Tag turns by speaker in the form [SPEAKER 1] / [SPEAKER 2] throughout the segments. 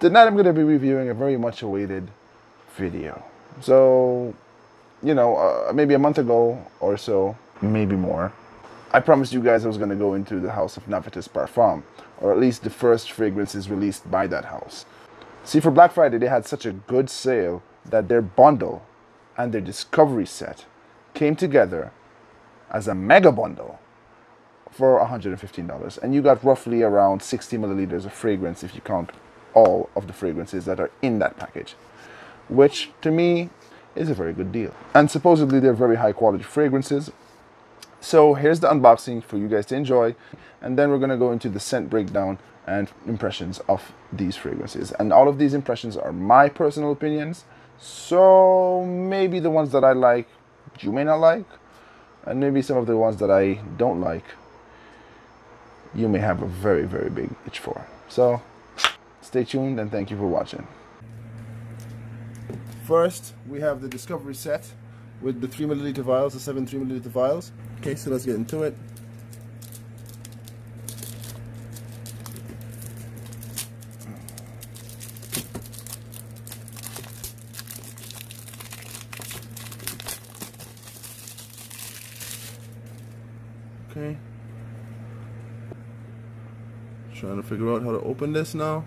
[SPEAKER 1] tonight I'm going to be reviewing a very much awaited video. So, you know, maybe a month ago or so, maybe more, I promised you guys I was going to go into the house of Navitus Parfums, or at least the first fragrances released by that house. See, for Black Friday, they had such a good sale that their bundle and their discovery set came together as a mega bundle for $115. And you got roughly around 60 milliliters of fragrance if you count all of the fragrances that are in that package, which to me is a very good deal. And supposedly they're very high quality fragrances. So here's the unboxing for you guys to enjoy, and then we're going to go into the scent breakdown and impressions of these fragrances. And all of these impressions are my personal opinions, so maybe the ones that I like you may not like, and maybe some of the ones that I don't like you may have a very, very big itch for. So stay tuned and thank you for watching. First, we have the discovery set with the 3 milliliter vials, the 7 3 milliliter vials. Okay, so let's get into it. Okay. Trying to figure out how to open this now.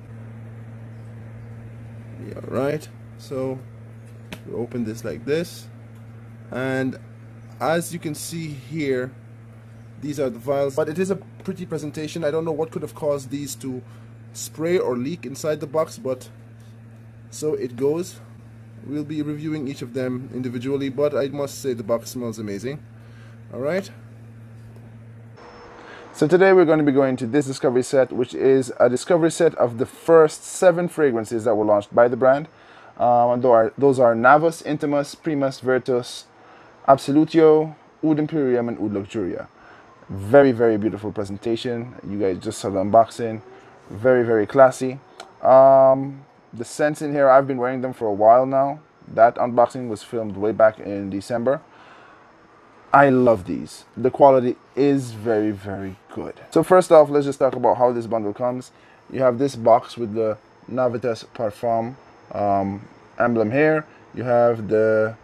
[SPEAKER 1] Yeah, right. So we open this like this, and as you can see here, these are the vials, but it is a pretty presentation. I don't know what could have caused these to spray or leak inside the box, but so it goes. We'll be reviewing each of them individually, but I must say the box smells amazing. Alright, so today we're going to be going to this discovery set, which is a discovery set of the first 7 fragrances that were launched by the brand. And those are Navus, Intimus, Primas, Vertus, Absolutio, Oud Imperium, and Oud Luxuria. Very, very beautiful presentation. You guys just saw the unboxing. Very, very classy. The scents in here, I've been wearing them for a while now. That unboxing was filmed way back in December. I love these. The quality is very, very good. So first off, let's just talk about how this bundle comes. You have this box with the Navitus Parfums emblem here. You have the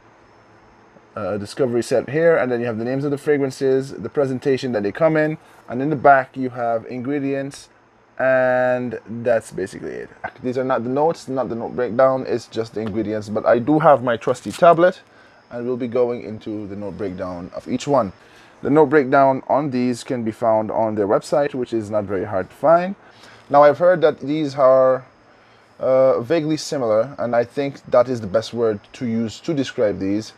[SPEAKER 1] discovery set here, and then you have the names of the fragrances, the presentation that they come in, and in the back you have ingredients, and that's basically it. These are not the notes, not the note breakdown, it's just the ingredients, but I do have my trusty tablet, and we'll be going into the note breakdown of each one. The note breakdown on these can be found on their website, which is not very hard to find. Now, I've heard that these are vaguely similar, and I think that is the best word to use to describe these.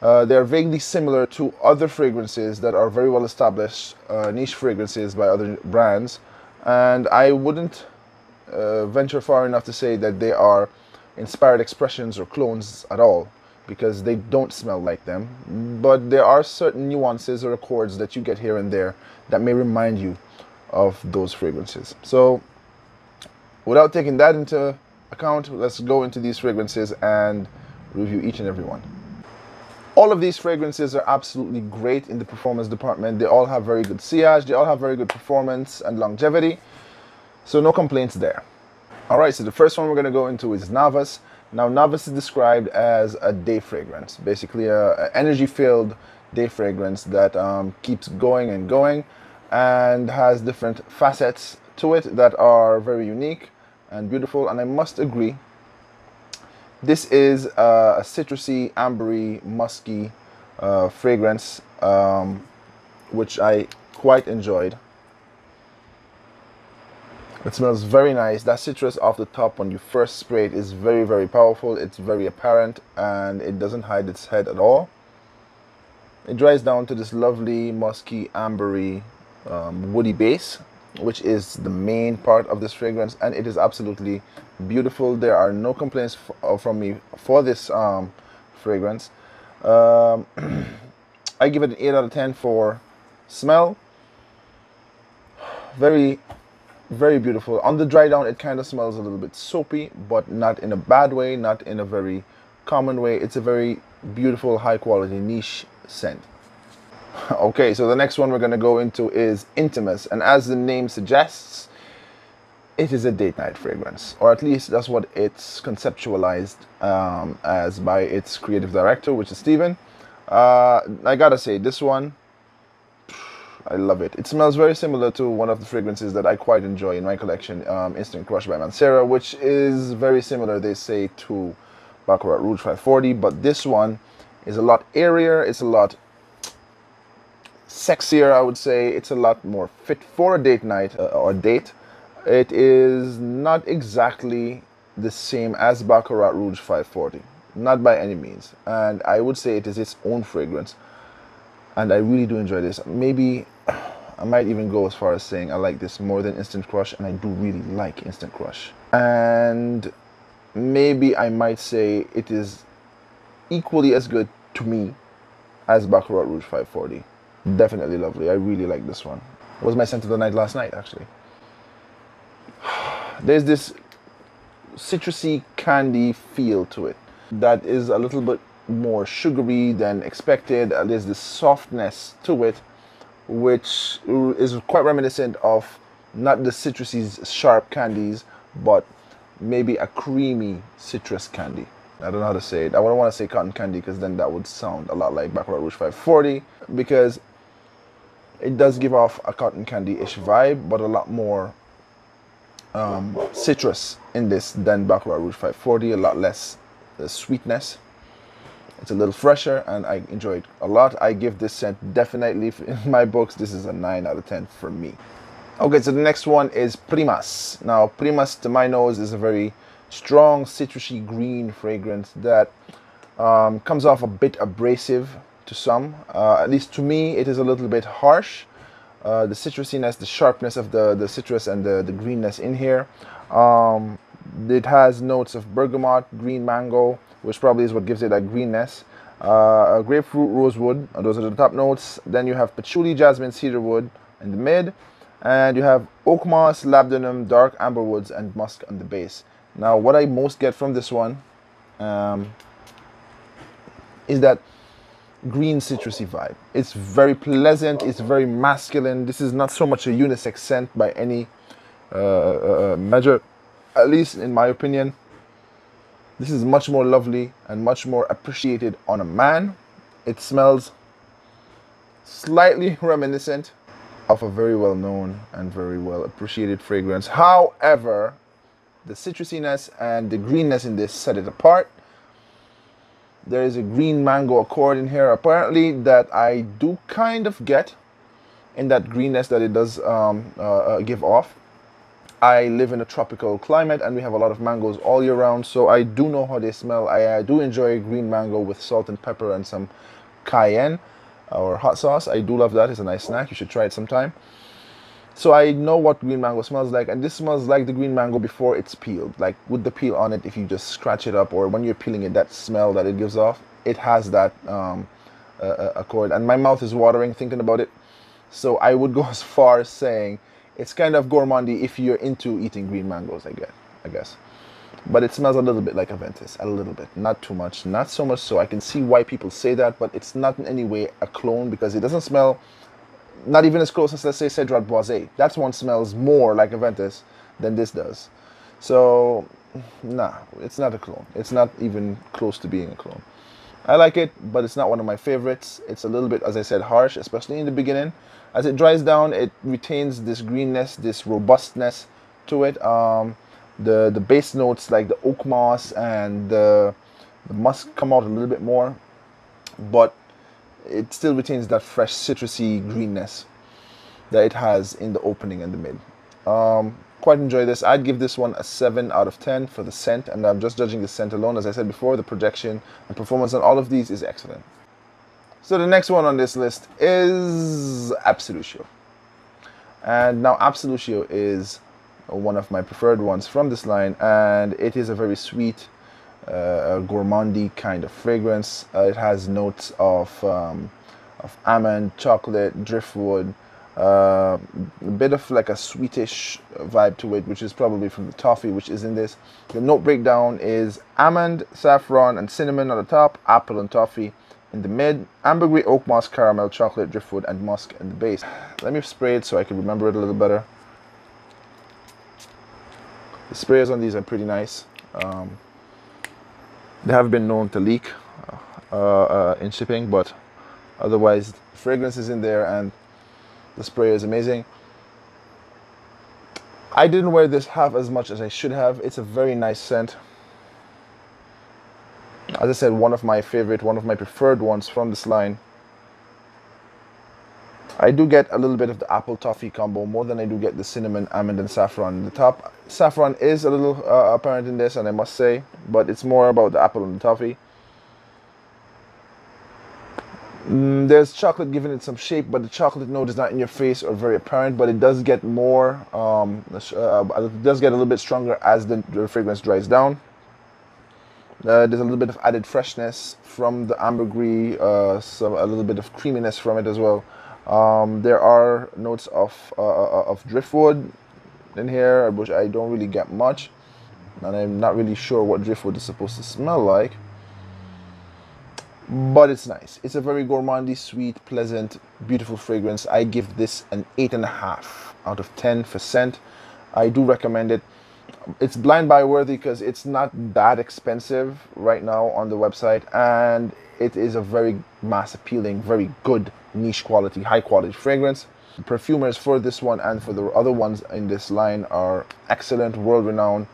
[SPEAKER 1] They're vaguely similar to other fragrances that are very well established niche fragrances by other brands, and I wouldn't venture far enough to say that they are inspired expressions or clones at all, because they don't smell like them, but there are certain nuances or accords that you get here and there that may remind you of those fragrances. So without taking that into account, let's go into these fragrances and review each and every one. All of these fragrances are absolutely great in the performance department. They all have very good sillage, they all have very good performance and longevity, so no complaints there. Alright, so the first one we're going to go into is Navus. Now, Navus is described as a day fragrance, basically a energy-filled day fragrance that keeps going and going, and has different facets to it that are very unique and beautiful. And I must agree, this is a citrusy, ambery, musky fragrance, which I quite enjoyed. It smells very nice. That citrus off the top when you first spray it is very, very powerful. It's very apparent, and it doesn't hide its head at all. It dries down to this lovely, musky, ambery, woody base, which is the main part of this fragrance, and it is absolutely beautiful. There are no complaints from me for this fragrance. I give it an 8 out of 10 for smell. Very, very beautiful. On the dry down, it kind of smells a little bit soapy, but not in a bad way, not in a very common way. It's a very beautiful, high quality niche scent. Okay, so the next one we're going to go into is Intimus, and as the name suggests, it is a date night fragrance, or at least that's what it's conceptualized as by its creative director, which is Steven. I gotta say, this one, I love it. It smells very similar to one of the fragrances that I quite enjoy in my collection, Instant Crush by Mancera, which is very similar, they say, to Baccarat Rouge 540, but this one is a lot airier, it's a lot sexier, I would say. It's a lot more fit for a date night or date. It is not exactly the same as Baccarat Rouge 540, not by any means, and I would say it is its own fragrance, and I really do enjoy this. Maybe I might even go as far as saying I like this more than Instant Crush, and I do really like Instant Crush. And maybe I might say it is equally as good to me as Baccarat Rouge 540. Definitely lovely. I really like this one. It was my scent of the night last night, actually. There's this citrusy candy feel to it that is a little bit more sugary than expected. There's this softness to it, which is quite reminiscent of not the citrusy sharp candies, but maybe a creamy citrus candy. I don't know how to say it. I don't want to say cotton candy because then that would sound a lot like Baccarat Rouge 540, because it does give off a cotton candy-ish vibe, but a lot more citrus in this than Baccarat Rouge 540, a lot less sweetness. It's a little fresher, and I enjoy it a lot. I give this scent definitely, in my books, this is a 9 out of 10 for me. Okay, so the next one is Primas. Now, Primas, to my nose, is a very strong, citrusy green fragrance that comes off a bit abrasive to some. At least to me, it is a little bit harsh. The citrusiness, the sharpness of the citrus and the greenness in here. It has notes of bergamot, green mango, which probably is what gives it that greenness. Grapefruit, rosewood, those are the top notes. Then you have patchouli, jasmine, cedarwood in the mid. And you have oak moss, labdanum, dark amber woods, and musk on the base. Now, what I most get from this one is that green citrusy vibe. It's very pleasant, it's very masculine. This is not so much a unisex scent by any measure, at least in my opinion. This is much more lovely and much more appreciated on a man. It smells slightly reminiscent of a very well known and very well appreciated fragrance. However, the citrusiness and the greenness in this set it apart. There is a green mango accord in here apparently that I do kind of get in that greenness that it does give off. I live in a tropical climate and we have a lot of mangoes all year round, so I do know how they smell. I do enjoy green mango with salt and pepper and some cayenne or hot sauce. I do love that. It's a nice snack. You should try it sometime. So I know what green mango smells like, and this smells like the green mango before it's peeled. Like with the peel on it, if you just scratch it up, or when you're peeling it, that smell that it gives off, it has that accord. And my mouth is watering thinking about it. So I would go as far as saying it's kind of gourmandy if you're into eating green mangoes, I guess. But it smells a little bit like a Ventus, a little bit, not too much, not so much so. I can see why people say that, but it's not in any way a clone, because it doesn't smell, not even as close as, let's say, Cedrat Boisé. That one smells more like a Ventus than this does. So, nah, it's not a clone. It's not even close to being a clone. I like it, but it's not one of my favorites. It's a little bit, as I said, harsh, especially in the beginning. As it dries down, it retains this greenness, this robustness to it. The base notes like the oak moss and the musk come out a little bit more, but it still retains that fresh citrusy greenness that it has in the opening and the mid. Quite enjoy this. I'd give this one a 7 out of 10 for the scent, and I'm just judging the scent alone. As I said before, the projection and performance on all of these is excellent. So the next one on this list is Absolutio. And now Absolutio is one of my preferred ones from this line, and it is a very sweet, gourmandy kind of fragrance. It has notes of almond, chocolate, driftwood, a bit of like a sweetish vibe to it, which is probably from the toffee which is in this. The note breakdown is almond, saffron, and cinnamon at the top, apple and toffee in the mid, ambergris, oak moss, caramel, chocolate, driftwood, and musk in the base. Let me spray it so I can remember it a little better. The sprayers on these are pretty nice. They have been known to leak in shipping, but otherwise, the fragrance is in there and the spray is amazing. I didn't wear this half as much as I should have. It's a very nice scent. As I said, one of my preferred ones from this line. I do get a little bit of the apple toffee combo more than I do get the cinnamon, almond, and saffron. The top saffron is a little apparent in this, and I must say, but it's more about the apple and the toffee. There's chocolate giving it some shape, but the chocolate note is not in your face or very apparent, but it does get more, it does get a little bit stronger as the fragrance dries down. There's a little bit of added freshness from the ambergris, a little bit of creaminess from it as well. There are notes of driftwood in here, which I don't really get much, and I'm not really sure what driftwood is supposed to smell like. But it's nice. It's a very gourmandy, sweet, pleasant, beautiful fragrance. I give this an 8.5 out of 10 for scent. I do recommend it. It's blind buy worthy because it's not that expensive right now on the website, and it is a very mass appealing, very good niche quality, high quality fragrance. The perfumers for this one and for the other ones in this line are excellent, world renowned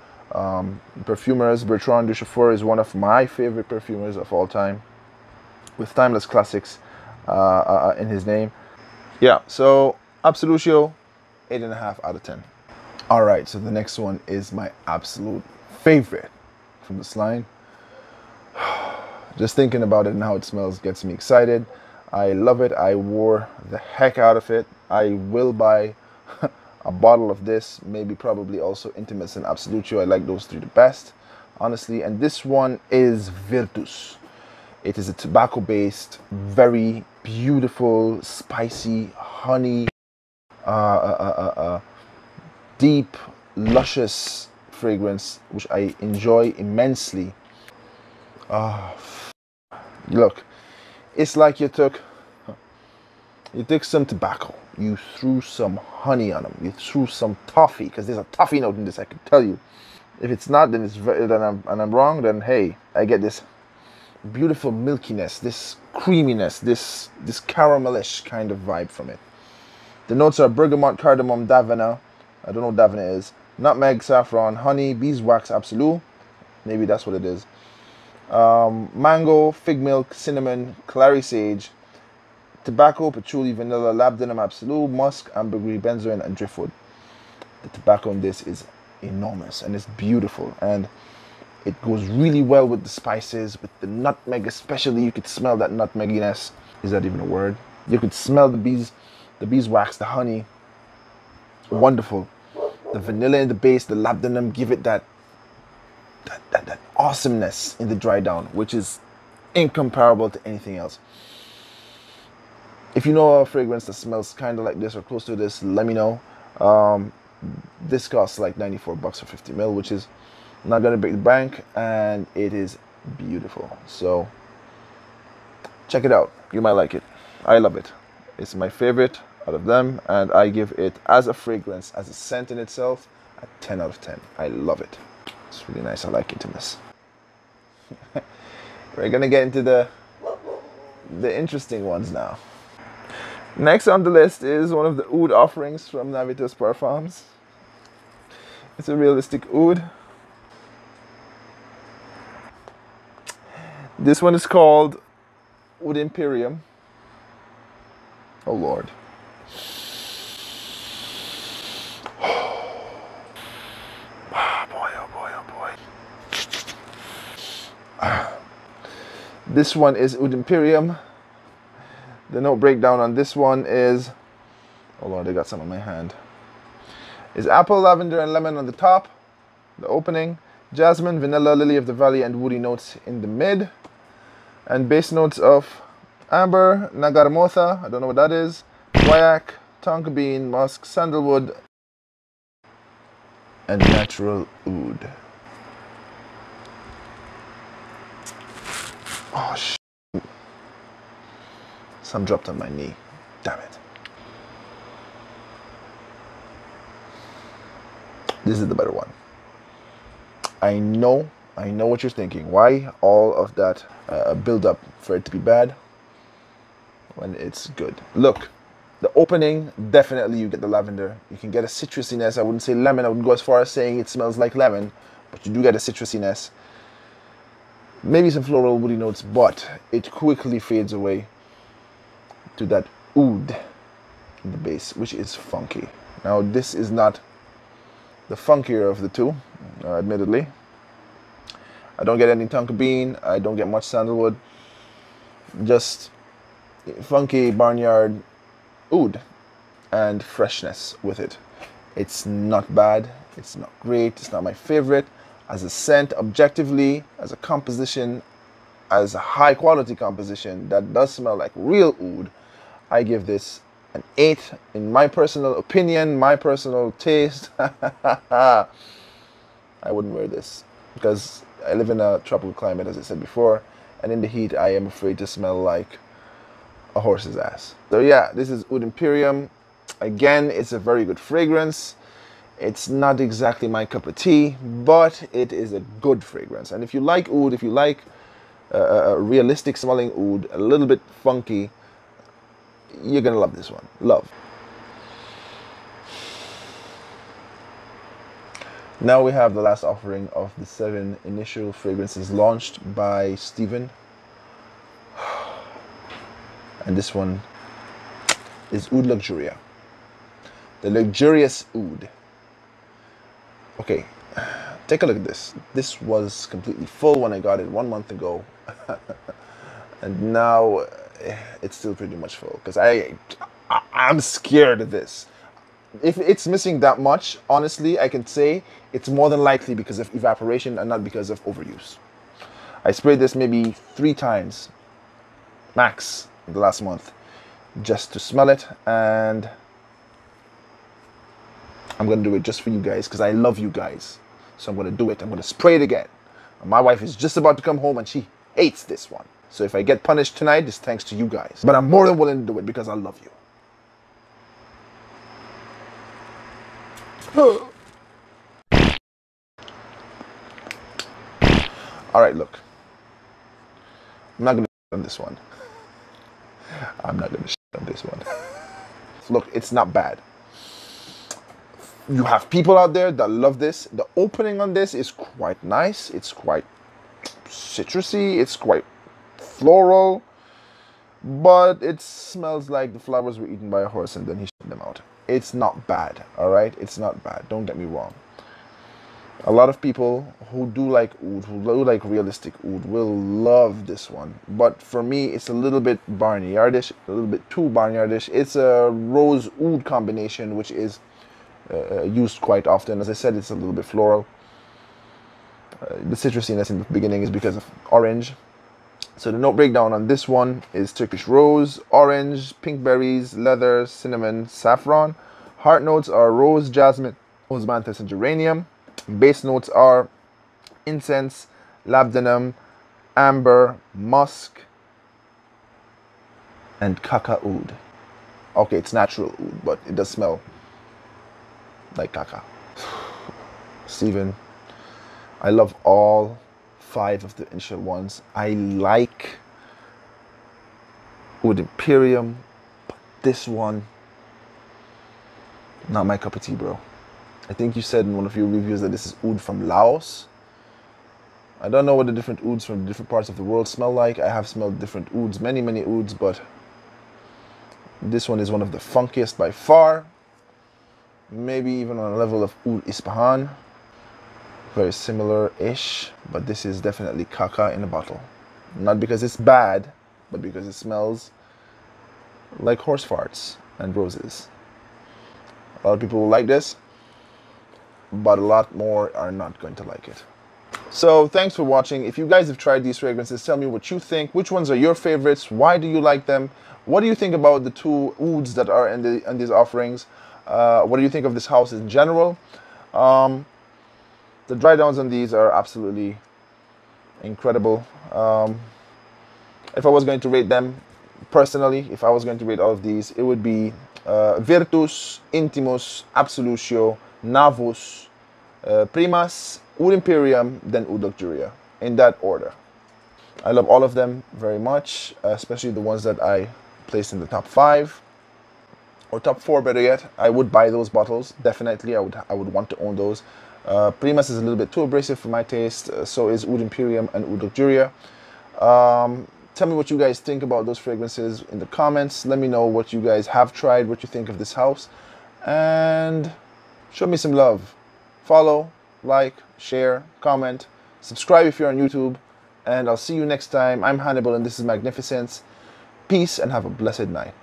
[SPEAKER 1] perfumers. Bertrand Duchaufour is one of my favorite perfumers of all time, with timeless classics in his name. Yeah, so Absolutio, 8.5 out of 10. All right, so the next one is my absolute favorite from this line. Just thinking about it and how it smells gets me excited. I love it. I wore the heck out of it. I will buy a bottle of this, maybe probably also Intimus and Absolutio. I like those three the best, honestly. And this one is Vertus. It is a tobacco-based, very beautiful, spicy, honey, deep, luscious fragrance, which I enjoy immensely. Look, it's like you took some tobacco, you threw some honey on them, you threw some toffee, because there's a toffee note in this, I can tell you. If it's not, then I'm wrong. Then hey, I get this beautiful milkiness, this creaminess, this caramelish kind of vibe from it. The notes are bergamot, cardamom, davina. I don't know what davina is. Nutmeg, saffron, honey, beeswax, absolute. Maybe that's what it is. Mango, fig milk, cinnamon, clary sage, tobacco, patchouli, vanilla, labdanum, absolute, musk, ambergris, benzoin, and driftwood. The tobacco in this is enormous and it's beautiful, and it goes really well with the spices, with the nutmeg especially. You could smell that nutmegginess. Is that even a word? You could smell the beeswax, the honey. Wonderful. The vanilla in the base, the labdanum give it that awesomeness in the dry down, which is incomparable to anything else. If you know a fragrance that smells kind of like this or close to this, let me know. This costs like 94 bucks for 50 ml, which is not gonna break the bank, and it is beautiful. So check it out. You might like it. I love it. It's my favorite out of them, and I give it, as a fragrance, as a scent in itself, a 10 out of 10. I love it. It's really nice. I like Intimus. We're gonna get into the interesting ones now. Next on the list is one of the oud offerings from Navitus Parfums. It's a realistic oud. This one is called Oud Imperium. Oh Lord. This one is Oud Imperium. The note breakdown on this one is, oh Lord, I got some on my hand. Is apple, lavender, and lemon on the top, the opening. Jasmine, vanilla, lily of the valley, and woody notes in the mid. And base notes of amber, nagarmotha, I don't know what that is, guaiac, tonka bean, musk, sandalwood, and natural oud. Oh shit. Some dropped on my knee. Damn it. This is the better one. I know what you're thinking. Why all of that build up for it to be bad when it's good? Look, the opening, definitely you get the lavender. You can get a citrusiness. I wouldn't say lemon. I wouldn't go as far as saying it smells like lemon, but you do get a citrusiness. Maybe some floral woody notes, but it quickly fades away to that oud in the base, which is funky. Now, this is not the funkier of the two, admittedly. I don't get any tonka bean. I don't get much sandalwood. Just funky barnyard oud and freshness with it. It's not bad. It's not great. It's not my favorite. As a scent, objectively, as a composition, as a high quality composition that does smell like real oud, I give this an 8 in my personal opinion, my personal taste. I wouldn't wear this because I live in a tropical climate, as I said before, and in the heat I am afraid to smell like a horse's ass. So yeah, this is Oud Imperium. Again, it's a very good fragrance. It's not exactly my cup of tea, but it is a good fragrance. And if you like oud, if you like a realistic smelling oud, a little bit funky, you're gonna love this one. Love. Now we have the last offering of the 7 initial fragrances launched by Steven. And this one is Oud Luxuria. The luxurious oud. Okay, take a look at this. This was completely full when I got it 1 month ago. And now it's still pretty much full because I'm scared of this. If it's missing that much, honestly, I can say it's more than likely because of evaporation and not because of overuse. I sprayed this maybe 3 times max in the last month just to smell it, and I'm gonna do it just for you guys because I love you guys. So I'm gonna do it. I'm gonna spray it again. My wife is just about to come home and she hates this one. So if I get punished tonight, it's thanks to you guys. But I'm more than willing to do it because I love you. All right, look. I'm not gonna on this one. I'm not gonna on this one. Look, it's not bad. You have people out there that love this. The opening on this is quite nice. It's quite citrusy. It's quite floral. But it smells like the flowers were eaten by a horse and then he shit them out. It's not bad, all right? It's not bad. Don't get me wrong. A lot of people who do like oud, who do like realistic oud, will love this one. But for me, it's a little bit barnyardish, a little bit too barnyardish. It's a rose oud combination, which is used quite often. As I said, it's a little bit floral. The citrusiness in the beginning is because of orange. So the note breakdown on this one is Turkish rose, orange, pink berries, leather, cinnamon, saffron. Heart notes are rose, jasmine, osmanthus, and geranium. Base notes are incense, labdanum, amber, musk, and caca oud. Okay, it's natural oud, but it does smell like caca. Steven, I love all 5 of the initial ones. I like Oud Imperium, but this one, not my cup of tea, bro. I think you said in one of your reviews that this is oud from Laos. I don't know what the different ouds from different parts of the world smell like. I have smelled different ouds, many ouds, but this one is one of the funkiest by far. Maybe even on a level of Oud Ispahan. Very similar-ish, but this is definitely caca in a bottle. Not because it's bad, but because it smells like horse farts and roses. A lot of people will like this, but a lot more are not going to like it. So thanks for watching. If you guys have tried these fragrances, tell me what you think. Which ones are your favorites? Why do you like them? What do you think about the 2 ouds that are in these offerings? What do you think of this house in general? The dry downs on these are absolutely incredible. If I was going to rate them personally, if I was going to rate all of these, it would be Vertus, Intimus, Absolutio, Navus, Primas, Oud Imperium, then Oud Luxuria, in that order. I love all of them very much, especially the ones that I placed in the top 5 or top 4, better yet. I would buy those bottles, definitely. I would want to own those. Primas is a little bit too abrasive for my taste. So is Oud Imperium and Oud Luxuria. Tell me what you guys think about those fragrances in the comments. Let me know what you guys have tried, what you think of this house, and show me some love. Follow, like, share, comment, subscribe if you're on YouTube, and I'll see you next time. I'm Hannibal and this is Magnificence. Peace and have a blessed night.